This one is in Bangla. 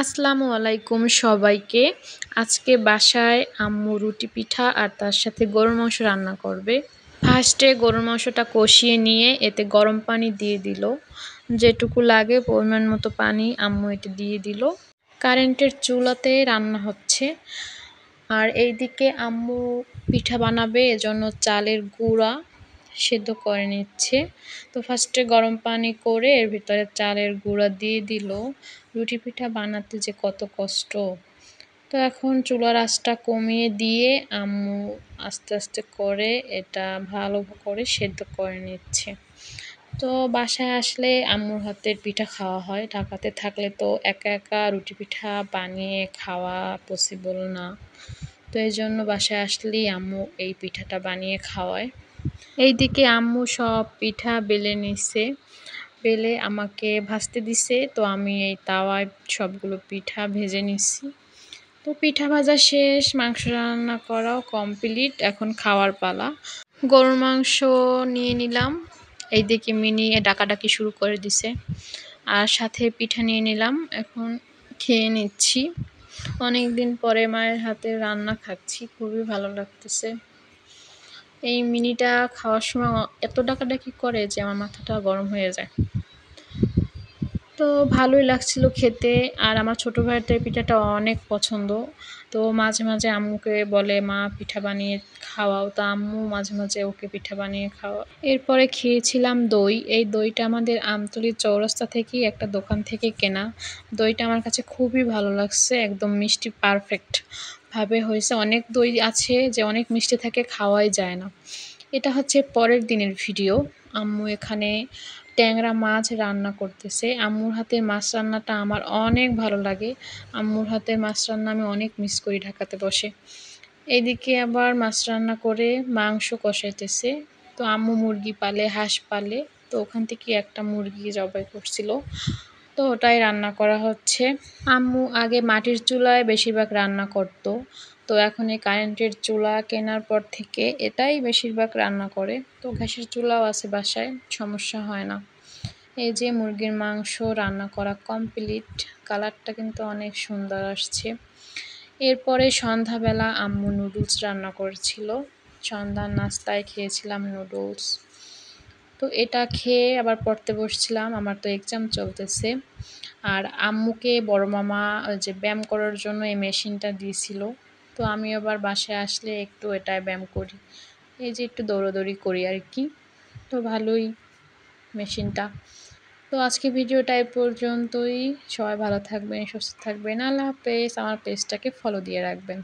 আসসালামু আলাইকুম সবাইকে। আজকে বাসায় আম্মু রুটি পিঠা আর তার সাথে গরুর মাংস রান্না করবে। ফার্স্টে গরুর মাংসটা কষিয়ে নিয়ে এতে গরম পানি দিয়ে দিল। যেটুকু লাগে পরিমাণ মতো পানি আম্মু এটা দিয়ে দিল। কারেন্টের চুলাতে রান্না হচ্ছে। আর এইদিকে আম্মু পিঠা বানাবে, এজন্য চালের গুঁড়া সেদ্ধ করে নিচ্ছে। তো ফার্স্টে গরম পানি করে এর ভিতরে চালের গুঁড়া দিয়ে দিল। রুটি পিঠা বানাতে যে কত কষ্ট। তো এখন চুলার আঁচটা কমিয়ে দিয়ে আম্মু আস্তে আস্তে করে এটা ভালো করে সেদ্ধ করে নিচ্ছে। তো বাসায় আসলে আম্মুর হাতের পিঠা খাওয়া হয়। ঢাকাতে থাকলে তো একা একা রুটি পিঠা বানিয়ে খাওয়া পসিবল না। তো এই জন্য বাসায় আসলেই আম্মু এই পিঠাটা বানিয়ে খাওয়ায়। এইদিকে আম্মু সব পিঠা বেলে নিছে, বেলে আমাকে ভাজতে দিছে। তো আমি এই তাওয়ায় সবগুলো পিঠা ভেজে নিছি। তো পিঠা ভাজা শেষ, মাংস রান্না করাও কমপ্লিট, এখন খাওয়ার পালা। গরুর মাংস নিয়ে নিলাম, এইদিকে মিনি ডাকাডাকি শুরু করে দিছে। আর সাথে পিঠা নিয়ে নিলাম, এখন খেয়ে নিচ্ছি। অনেক দিন পরে মায়ের হাতে রান্না খাচ্ছি, খুবই ভালো লাগতেছে। এই মিনিটা খাওয়ার সময় এত ডাকাডাকি করে যে আমার মাথাটা গরম হয়ে যায়। তো ভালোই লাগছিল খেতে। আর আমার ছোটো ভাইয়ের তো এই পিঠাটা অনেক পছন্দ। তো মাঝে মাঝে আম্মুকে বলে, মা পিঠা বানিয়ে খাওয়াও। তো আম্মু মাঝে মাঝে ওকে পিঠা বানিয়ে খাওয়া। এরপরে খেয়েছিলাম দই। এই দইটা আমাদের আমতলী চৌরাস্তা থেকেই একটা দোকান থেকে কেনা। দইটা আমার কাছে খুবই ভালো লাগছে, একদম মিষ্টি পারফেক্ট ভাবে হয়েছে। অনেক দই আছে যে অনেক মিষ্টি থাকে, খাওয়াই যায় না। এটা হচ্ছে পরের দিনের ভিডিও। আম্মু এখানে ট্যাংরা মাছ রান্না করতেছে। আম্মুর হাতের মাছ রান্নাটা আমার অনেক ভালো লাগে। আম্মুর হাতের মাছ রান্না আমি অনেক মিস করি ঢাকাতে বসে। এইদিকে আবার মাছ রান্না করে মাংস কষাইতেছে। তো আম্মু মুরগি পালে, হাঁস পালে। তো ওখান থেকে একটা মুরগি জবাই করছিল, তো ওটাই রান্না করা হচ্ছে। আম্মু আগে মাটির চুলায় বেশিরভাগ রান্না করতো। তো এখন এই কারেন্টের চুলা কেনার পর থেকে এটাই বেশিরভাগ রান্না করে। তো গ্যাসের চুলাও আছে বাসায়, সমস্যা হয় না। এই যে মুরগির মাংস রান্না করা কমপ্লিট, কালারটা কিন্তু অনেক সুন্দর আসছে। এরপরে সন্ধ্যাবেলা আম্মু নুডলস রান্না করেছিল। সন্ধ্যার নাস্তায় খেয়েছিলাম নুডলস। তো এটা খেয়ে আবার পড়তে বসছিলাম, আমার তো এক্সাম চলতেছে। আর আম্মুকে বড় মামা যে ব্যায়াম করার জন্য এই মেশিনটা দিয়েছিল। তো আমি আবার বাসায় আসলে একটু এটায় ব্যায়াম করি, এই যে একটু দৌড়াদৌড়ি করি আর কি। তো ভালোই মেশিনটা। তো আজকে ভিডিওটা এই পর্যন্তই। সবাই ভালো থাকবেন, সুস্থ থাকবেন। আল্লাহ হাফেজ। আমার পেজটাকে ফলো দিয়ে রাখবেন।